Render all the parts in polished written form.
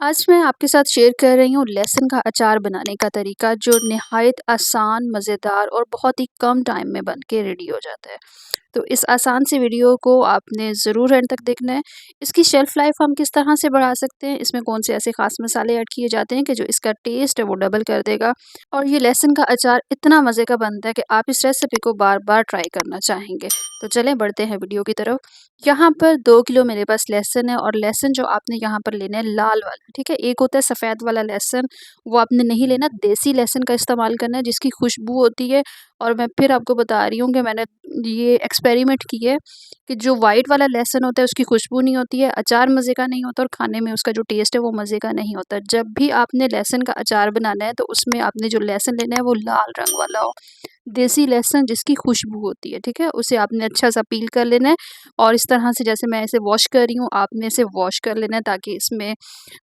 आज मैं आपके साथ शेयर कर रही हूँ लहसुन का अचार बनाने का तरीका जो निहायत आसान, मज़ेदार और बहुत ही कम टाइम में बन के रेडी हो जाता है। तो इस आसान सी वीडियो को आपने ज़रूर एंड तक देखना है। इसकी शेल्फ़ लाइफ़ हम किस तरह से बढ़ा सकते हैं, इसमें कौन से ऐसे ख़ास मसाले ऐड किए जाते हैं कि जो इसका टेस्ट है वो डबल कर देगा। और ये लहसुन का अचार इतना मज़े का बनता है कि आप इस रेसिपी को बार-बार ट्राई करना चाहेंगे। तो चलें बढ़ते हैं वीडियो की तरफ। यहाँ पर 2 किलो मेरे पास लहसुन है और लहसुन जो आपने यहाँ पर लेना है लाल वाला, ठीक है? एक होता है सफ़ेद वाला लहसुन, वो आपने नहीं लेना, देसी लहसुन का इस्तेमाल करना है जिसकी खुशबू होती है। और मैं फिर आपको बता रही हूँ कि मैंने ये एक्सपेरिमेंट की है कि जो वाइट वाला लहसुन होता है उसकी खुशबू नहीं होती है, अचार मज़े का नहीं होता और खाने में उसका जो टेस्ट है वो मज़े का नहीं होता। जब भी आपने लहसुन का अचार बनाना है तो उसमें आपने जो लहसुन लेना है वो लाल रंग वाला हो, देसी लहसुन जिसकी खुशबू होती है, ठीक है? उसे आपने अच्छा-सा पील कर लेना है और इस तरह से जैसे मैं इसे वॉश कर रही हूँ, आपने इसे वॉश कर लेना है ताकि इसमें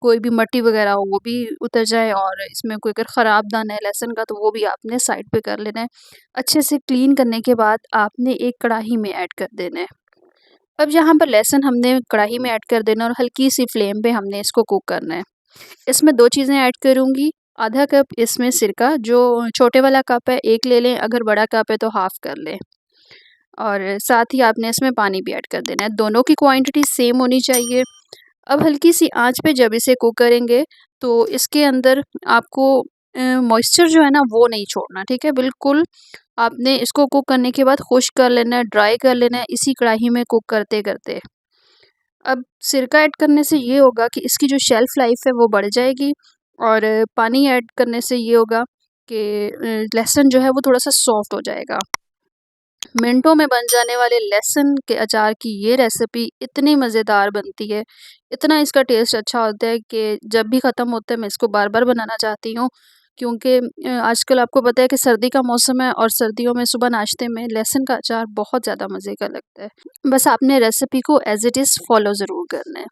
कोई भी मिट्टी वगैरह हो वो भी उतर जाए और इसमें कोई अगर ख़राब दाना है लहसुन का तो वो भी आपने साइड पे कर लेना है। अच्छे से क्लीन करने के बाद आपने एक कढ़ाई में ऐड कर देना है। अब यहाँ पर लहसुन हमने कढ़ाई में ऐड कर देना और हल्की-सी फ्लेम पे हमने इसको कुक करना है। इसमें 2 चीज़ें ऐड करूँगी, आधा कप इसमें सिरका, जो छोटे वाला कप है 1 ले लें, अगर बड़ा कप है तो हाफ़ कर लें। और साथ ही आपने इसमें पानी भी ऐड कर देना है, दोनों की क्वांटिटी सेम होनी चाहिए। अब हल्की-सी आँच पे जब इसे कुक करेंगे, तो इसके अंदर आपको मॉइस्चर जो है ना वो नहीं छोड़ना, ठीक है? बिल्कुल आपने इसको कुक करने के बाद खुश्क कर लेना है, ड्राई कर लेना है इसी कढ़ाई में कुक करते-करते। अब सिरका ऐड करने से ये होगा कि इसकी जो शेल्फ़ लाइफ़ है वो बढ़ जाएगी और पानी ऐड करने से ये होगा कि लहसुन जो है वो थोड़ा-सा सॉफ्ट हो जाएगा। मिनटों में बन जाने वाले लहसुन के अचार की ये रेसिपी इतनी मज़ेदार बनती है, इतना इसका टेस्ट अच्छा होता है कि जब भी ख़त्म होता है मैं इसको बार-बार बनाना चाहती हूँ। क्योंकि आजकल आपको पता है कि सर्दी का मौसम है और सर्दियों में सुबह नाश्ते में लहसुन का अचार बहुत ज़्यादा मज़े का लगता है। बस आपने रेसिपी को एज़ इट इज़ फ़ॉलो ज़रूर करना है।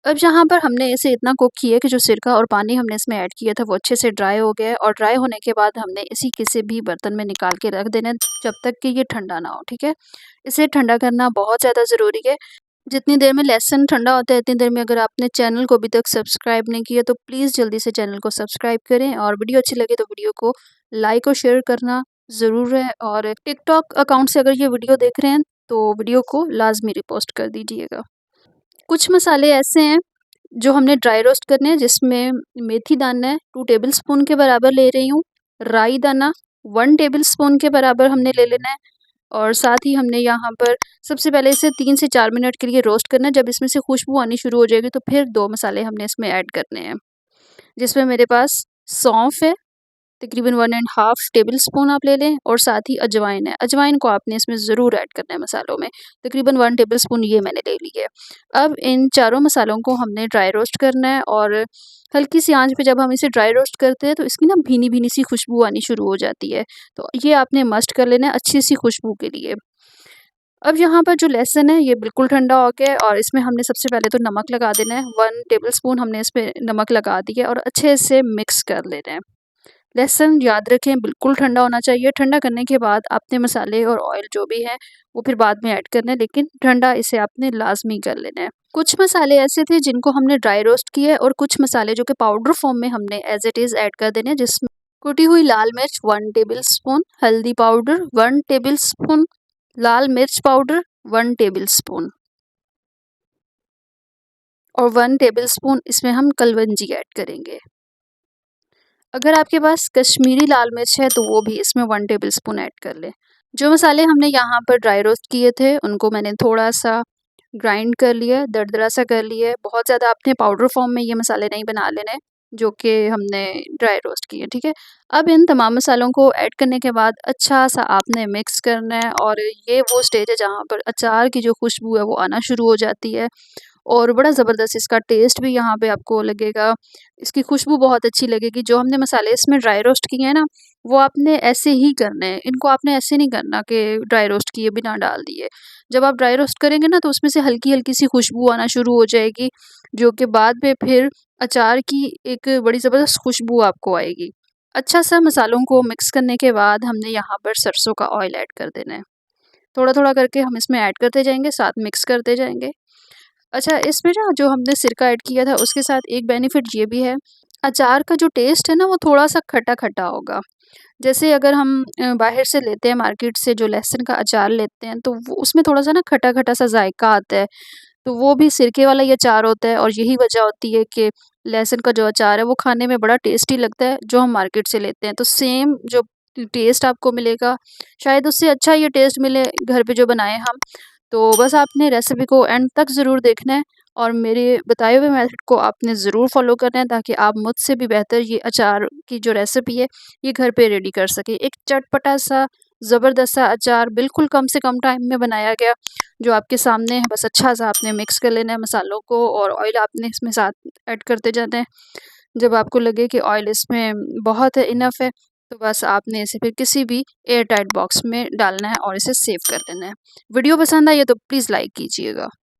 अब यहाँ पर हमने इसे इतना कुक किया कि जो सिरका और पानी हमने इसमें ऐड किया था वो अच्छे से ड्राई हो गया है और ड्राई होने के बाद हमने इसी किसी भी बर्तन में निकाल के रख देना है जब तक कि ये ठंडा ना हो, ठीक है? इसे ठंडा करना बहुत ज़्यादा ज़रूरी है। जितनी देर में लहसुन ठंडा होता है इतनी देर में अगर आपने चैनल को अभी तक सब्सक्राइब नहीं किया तो प्लीज़ जल्दी से चैनल को सब्सक्राइब करें और वीडियो अच्छी लगे तो वीडियो को लाइक और शेयर करना ज़रूर है और टिकटॉक अकाउंट से अगर ये वीडियो देख रहे हैं तो वीडियो को लाज़मी रिपोस्ट कर दीजिएगा। कुछ मसाले ऐसे हैं जो हमने ड्राई रोस्ट करने हैं जिसमें मेथी दाना है 2 टेबलस्पून के बराबर ले रही हूँ, राई दाना 1 टेबलस्पून के बराबर हमने ले लेना है और साथ ही हमने यहाँ पर सबसे पहले इसे 3 से 4 मिनट के लिए रोस्ट करना है। जब इसमें से खुशबू आनी शुरू हो जाएगी तो फिर 2 मसाले हमने इसमें ऐड करने हैं, जिसमें मेरे पास सौंफ है तकरीबन 1 एंड हाफ़ टेबलस्पून आप ले लें और साथ ही अजवाइन है। अजवाइन को आपने इसमें ज़रूर ऐड करना है मसालों में, तकरीबन 1 टेबलस्पून ये मैंने ले ली है। अब इन चारों मसालों को हमने ड्राई रोस्ट करना है और हल्की-सी आँच पे जब हम इसे ड्राई रोस्ट करते हैं तो इसकी ना भीनी-भीनी सी खुशबू आनी शुरू हो जाती है। तो ये आपने मस्ट कर लेना है अच्छी-सी खुशबू के लिए। अब यहाँ पर जो लहसुन है ये बिल्कुल ठंडा हो गया है और इसमें हमने सबसे पहले तो नमक लगा देना है, 1 टेबलस्पून हमने इसमें नमक लगा दिया और अच्छे से मिक्स कर लेना है। लहसुन याद रखें बिल्कुल ठंडा होना चाहिए, ठंडा करने के बाद आपने मसाले और ऑयल जो भी है वो फिर बाद में ऐड करना है लेकिन ठंडा इसे आपने लाज़मी कर लेना है। कुछ मसाले ऐसे थे जिनको हमने ड्राई रोस्ट किया है और कुछ मसाले जो कि पाउडर फॉर्म में हमने एज़ इट इज़ ऐड कर देने हैं जिसमें कुटी हुई लाल मिर्च 1 टेबलस्पून, हल्दी पाउडर 1 टेबलस्पून, लाल मिर्च पाउडर 1 टेबलस्पून और 1 टेबलस्पून इसमें हम कलवंजी ऐड करेंगे। अगर आपके पास कश्मीरी लाल मिर्च है तो वो भी इसमें 1 टेबलस्पून ऐड कर लें। जो मसाले हमने यहाँ पर ड्राई रोस्ट किए थे उनको मैंने थोड़ा-सा ग्राइंड कर लिया है, दरदरा-सा कर लिया है। बहुत ज़्यादा आपने पाउडर फॉर्म में ये मसाले नहीं बना लेने जो कि हमने ड्राई रोस्ट किए, ठीक है? अब इन तमाम मसालों को ऐड करने के बाद अच्छा-सा आपने मिक्स करना है और ये वो स्टेज है जहाँ पर अचार की जो खुशबू है वो आना शुरू हो जाती है और बड़ा ज़बरदस्त इसका टेस्ट भी यहाँ पे आपको लगेगा। इसकी खुशबू बहुत अच्छी लगेगी। जो हमने मसाले इसमें ड्राई रोस्ट किए हैं ना, वो आपने ऐसे ही करने हैं। इनको आपने ऐसे नहीं करना कि ड्राई रोस्ट किए बिना डाल दिए। जब आप ड्राई रोस्ट करेंगे ना तो उसमें से हल्की-हल्की सी खुशबू आना शुरू हो जाएगी, जो कि बाद में फिर अचार की एक बड़ी ज़बरदस्त खुशबू आपको आएगी। अच्छा-सा मसालों को मिक्स करने के बाद हमने यहाँ पर सरसों का ऑयल ऐड कर देना है। थोड़ा-थोड़ा करके हम इसमें ऐड करते जाएँगे, साथ मिक्स करते जाएँगे। अच्छा, इसमें ना जो हमने सिरका ऐड किया था उसके साथ एक बेनिफिट ये भी है, अचार का जो टेस्ट है ना वो थोड़ा-सा खट्टा-खट्टा होगा। जैसे अगर हम बाहर से लेते हैं मार्केट से जो लहसुन का अचार लेते हैं तो वो उसमें थोड़ा-सा ना खट्टा-खट्टा सा जायका आता है। तो वो भी सिरके वाला ही अचार होता है और यही वजह होती है कि लहसुन का जो अचार है वो खाने में बड़ा टेस्टी लगता है जो हम मार्केट से लेते हैं। तो सेम जो टेस्ट आपको मिलेगा, शायद उससे अच्छा ये टेस्ट मिले घर पे जो बनाएँ हम। तो बस आपने रेसिपी को एंड तक ज़रूर देखना है और मेरे बताए हुए मेथड को आपने ज़रूर फ़ॉलो करना है ताकि आप मुझसे भी बेहतर ये अचार की जो रेसिपी है, ये घर पे रेडी कर सकें। एक चटपटा-सा, ज़बरदस्त-सा अचार बिल्कुल कम से कम टाइम में बनाया गया, जो आपके सामने है। बस अच्छा-सा आपने मिक्स कर लेना है मसालों को और ऑयल आपने इसमें साथ ऐड करते जाना है। जब आपको लगे कि ऑयल इसमें बहुत है, इनफ है, तो बस आपने इसे फिर किसी भी एयर टाइट बॉक्स में डालना है और इसे सेव कर लेना है। वीडियो पसंद आई है तो प्लीज़ लाइक कीजिएगा।